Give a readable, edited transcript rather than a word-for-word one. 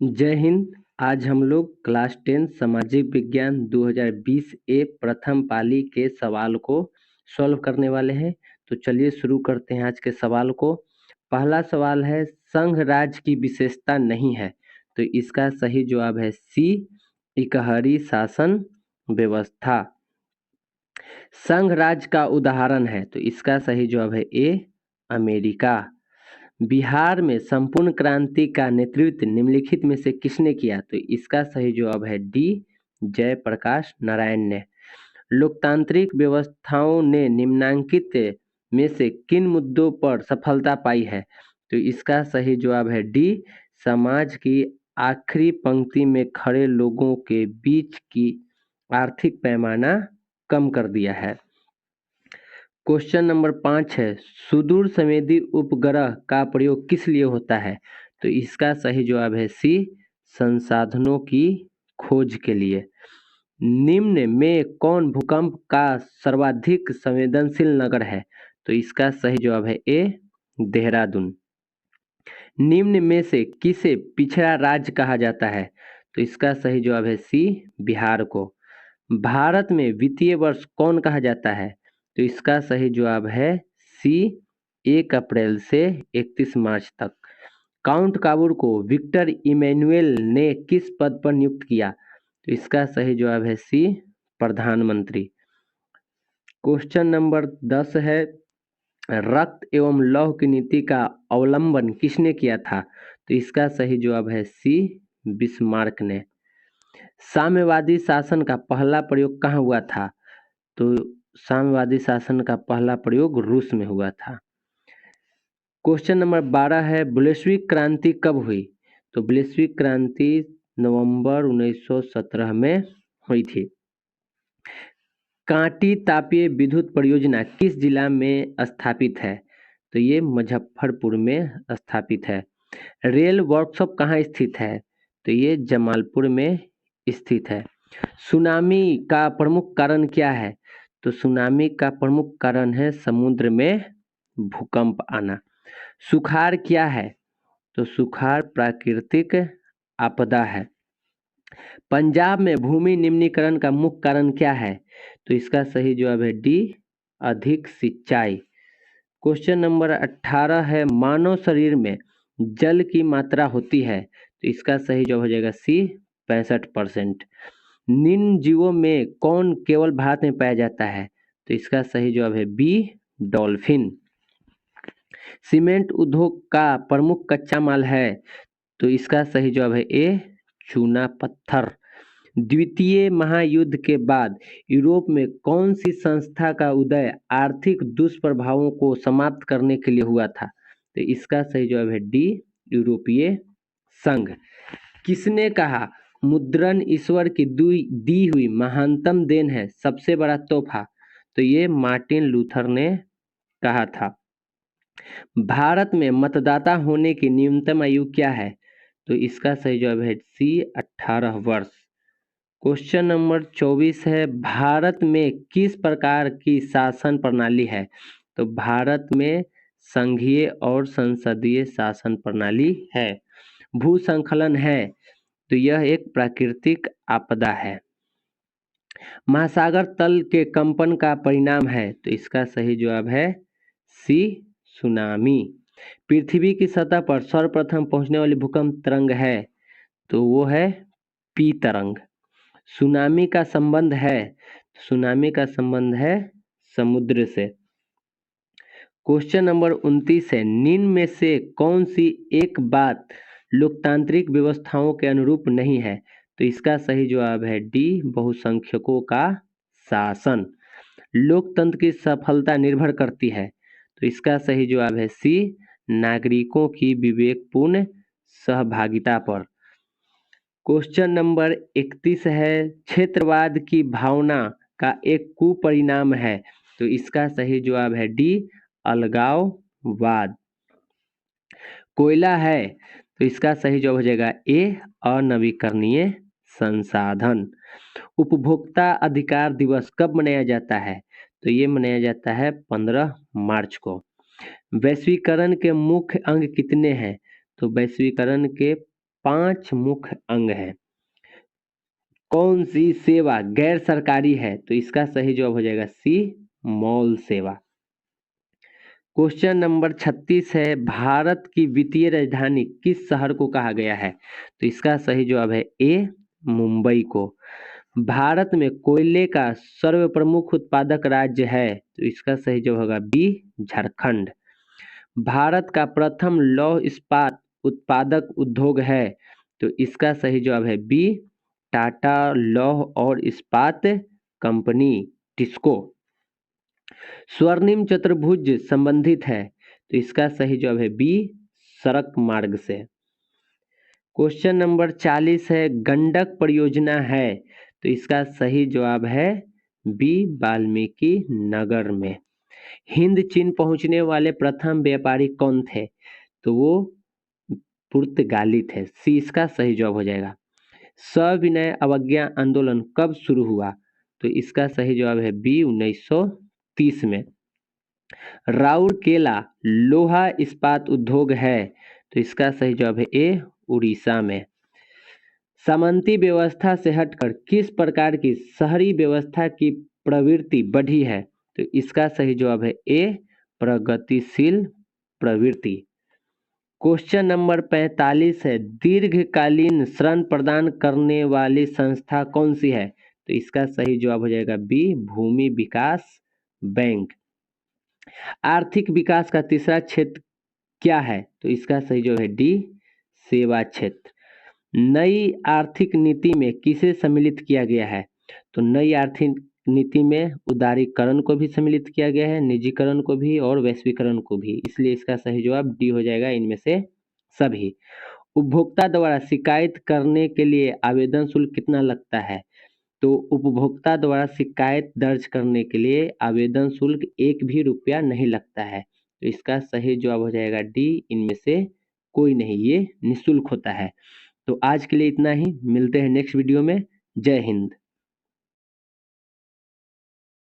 जय हिंद। आज हम लोग क्लास 10 सामाजिक विज्ञान 2020 ए प्रथम पाली के सवाल को सॉल्व करने वाले हैं। तो चलिए शुरू करते हैं आज के सवाल को। पहला सवाल है, संघ राज्य की विशेषता नहीं है। तो इसका सही जवाब है सी, इकहरी शासन व्यवस्था। संघ राज्य का उदाहरण है, तो इसका सही जवाब है ए, अमेरिका। बिहार में संपूर्ण क्रांति का नेतृत्व निम्नलिखित में से किसने किया? तो इसका सही जवाब है डी, जयप्रकाश नारायण ने। लोकतांत्रिक व्यवस्थाओं ने निम्नांकित में से किन मुद्दों पर सफलता पाई है? तो इसका सही जवाब है डी, समाज की आखिरी पंक्ति में खड़े लोगों के बीच की आर्थिक पैमाना कम कर दिया है। क्वेश्चन नंबर 5 है, सुदूर संवेदी उपग्रह का प्रयोग किस लिए होता है? तो इसका सही जवाब है सी, संसाधनों की खोज के लिए। निम्न में कौन भूकंप का सर्वाधिक संवेदनशील नगर है? तो इसका सही जवाब है ए, देहरादून। निम्न में से किसे पिछड़ा राज्य कहा जाता है? तो इसका सही जवाब है सी, बिहार को। भारत में वित्तीय वर्ष कौन कहा जाता है? तो इसका सही जवाब है सी, 1 अप्रैल से 31 मार्च तक। काउंट काबूर को विक्टर इमैनुएल ने किस पद पर नियुक्त किया? तो इसका सही जवाब है सी, प्रधानमंत्री। क्वेश्चन नंबर 10 है, रक्त एवं लौह की नीति का अवलंबन किसने किया था? तो इसका सही जवाब है सी, बिस्मार्क ने। साम्यवादी शासन का पहला प्रयोग कहाँ हुआ था? तो साम्यवादी शासन का पहला प्रयोग रूस में हुआ था। क्वेश्चन नंबर 12 है, बोल्शेविक क्रांति कब हुई? तो बोल्शेविक क्रांति नवंबर 1917 में हुई थी। कांटी तापीय विद्युत परियोजना किस जिला में स्थापित है? तो ये मुजफ्फरपुर में स्थापित है। रेल वर्कशॉप कहाँ स्थित है? तो ये जमालपुर में स्थित है। सुनामी का प्रमुख कारण क्या है? तो सुनामी का प्रमुख कारण है समुद्र में भूकंप आना। सुखाड़ क्या है? तो सुखाड़ प्राकृतिक आपदा है। पंजाब में भूमि निम्नीकरण का मुख्य कारण क्या है? तो इसका सही जवाब है डी, अधिक सिंचाई। क्वेश्चन नंबर 18 है, मानव शरीर में जल की मात्रा होती है? तो इसका सही जवाब हो जाएगा सी, 65%। निम्न जीवों में कौन केवल भारत में पाया जाता है? तो इसका सही जवाब है बी, डॉल्फिन। सीमेंट उद्योग का प्रमुख कच्चा माल है? तो इसका सही जवाब है ए, चूना पत्थर। द्वितीय महायुद्ध के बाद यूरोप में कौन सी संस्था का उदय आर्थिक दुष्प्रभावों को समाप्त करने के लिए हुआ था? तो इसका सही जवाब है डी, यूरोपीय संघ। किसने कहा मुद्रण ईश्वर की दी हुई महानतम देन है, सबसे बड़ा तोहफा? तो ये मार्टिन लूथर ने कहा था। भारत में मतदाता होने की न्यूनतम आयु क्या है? तो इसका सही जवाब है सी, 18 वर्ष। क्वेश्चन नंबर 24 है, भारत में किस प्रकार की शासन प्रणाली है? तो भारत में संघीय और संसदीय शासन प्रणाली है। भूस्खलन है, तो यह एक प्राकृतिक आपदा है। महासागर तल के कंपन का परिणाम है? तो इसका सही जवाब है सी, सुनामी। पृथ्वी की सतह पर सर्वप्रथम पहुंचने वाली भूकंप तरंग है? तो वो है पी तरंग। सुनामी का संबंध है? सुनामी का संबंध है समुद्र से। क्वेश्चन नंबर 29 है, निम्न में से कौन सी एक बात लोकतांत्रिक व्यवस्थाओं के अनुरूप नहीं है? तो इसका सही जवाब है डी, बहुसंख्यकों का शासन। लोकतंत्र की सफलता निर्भर करती है? तो इसका सही जवाब है सी, नागरिकों की विवेकपूर्ण सहभागिता पर। क्वेश्चन नंबर 31 है, क्षेत्रवाद की भावना का एक कुपरिणाम है? तो इसका सही जवाब है डी, अलगाववाद। कोयला है, तो इसका सही जवाब हो जाएगा ए, अनवीकरणीय संसाधन। उपभोक्ता अधिकार दिवस कब मनाया जाता है? तो ये मनाया जाता है 15 मार्च को। वैश्वीकरण के मुख्य अंग कितने हैं? तो वैश्वीकरण के 5 मुख्य अंग हैं। कौन सी सेवा गैर सरकारी है? तो इसका सही जवाब हो जाएगा सी, मॉल सेवा। क्वेश्चन नंबर 36 है, भारत की वित्तीय राजधानी किस शहर को कहा गया है? तो इसका सही जवाब है ए, मुंबई को। भारत में कोयले का सर्वप्रमुख उत्पादक राज्य है? तो इसका सही जवाब होगा बी, झारखंड। भारत का प्रथम लौह इस्पात उत्पादक उद्योग है? तो इसका सही जवाब है बी, टाटा लौह और इस्पात कंपनी, टिस्को। स्वर्णिम चतुर्भुज संबंधित है? तो इसका सही जवाब है बी, सड़क मार्ग से। क्वेश्चन नंबर 40 है, गंडक परियोजना है? तो इसका सही जवाब है बी, वाल्मीकि नगर में। हिंद चीन पहुंचने वाले प्रथम व्यापारी कौन थे? तो वो पुर्तगाली थे। सी इसका सही जवाब हो जाएगा। सविनय अवज्ञा आंदोलन कब शुरू हुआ? तो इसका सही जवाब है बी, 1930 में। राउरकेला लोहा इस्पात उद्योग है? तो इसका सही जवाब है ए, उड़ीसा में। सामंती व्यवस्था से हटकर किस प्रकार की शहरी व्यवस्था की प्रवृत्ति बढ़ी है? तो इसका सही जवाब है ए, प्रगतिशील प्रवृत्ति। क्वेश्चन नंबर 45 है, दीर्घकालीन ऋण प्रदान करने वाली संस्था कौन सी है? तो इसका सही जवाब हो जाएगा बी, भूमि विकास बैंक। आर्थिक विकास का तीसरा क्षेत्र क्या है? तो इसका सही जवाब है डी, सेवा क्षेत्र। नई आर्थिक नीति में किसे सम्मिलित किया गया है? तो नई आर्थिक नीति में उदारीकरण को भी सम्मिलित किया गया है, निजीकरण को भी और वैश्वीकरण को भी, इसलिए इसका सही जवाब डी हो जाएगा, इनमें से सभी। उपभोक्ता द्वारा शिकायत करने के लिए आवेदन शुल्क कितना लगता है? तो उपभोक्ता द्वारा शिकायत दर्ज करने के लिए आवेदन शुल्क 1 भी रुपया नहीं लगता है, तो इसका सही जवाब हो जाएगा डी, इनमें से कोई नहीं, ये निःशुल्क होता है। तो आज के लिए इतना ही, मिलते हैं नेक्स्ट वीडियो में। जय हिंद।